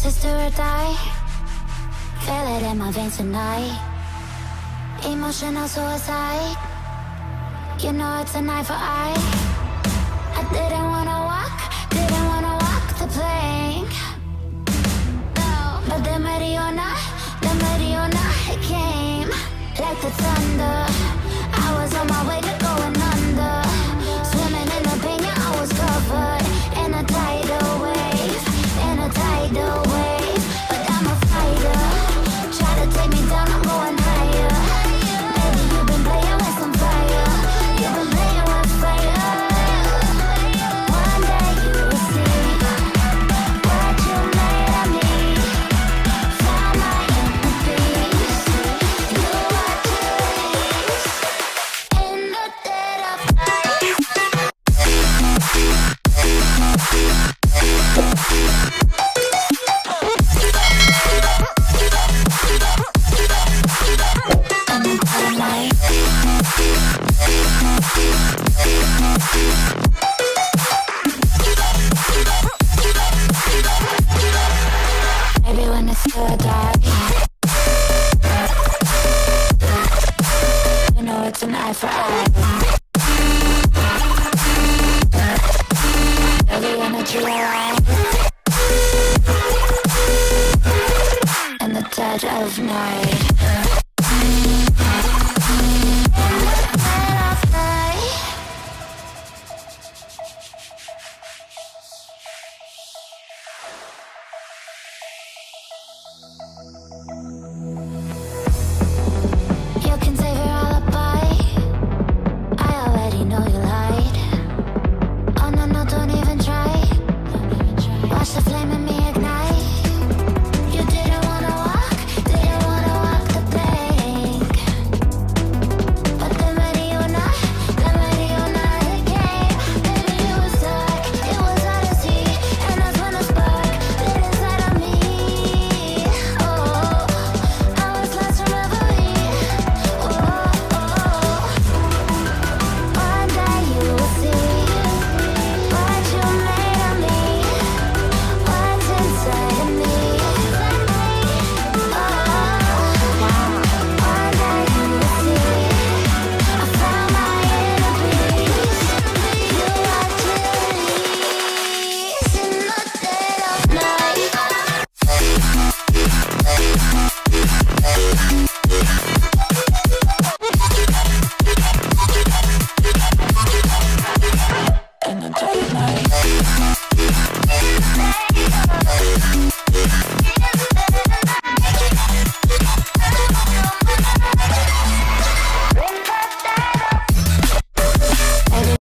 is do or die. Feel it in my veins tonight. Emotional suicide. You know it's an eye for eye. I didn't wanna walk the plank. No, but the Mariona, it came like the thunder. I was on my way to going under. Swimming in the pain, yeah, I was covered in a tidal wave, But I'm a fighter. Try to take me down, I'm going higher. Baby, you've been playing with some fire. You've been playing with fire. One day you will see what you made of me. Found my inner peace. You are to release in the dead of night. Maybe when it's still dark, you know it's an eye for eye. Every energy alive in the dead of night. You can save your alibi. I already know you lied. Oh no, no, don't even try. Watch the flame in me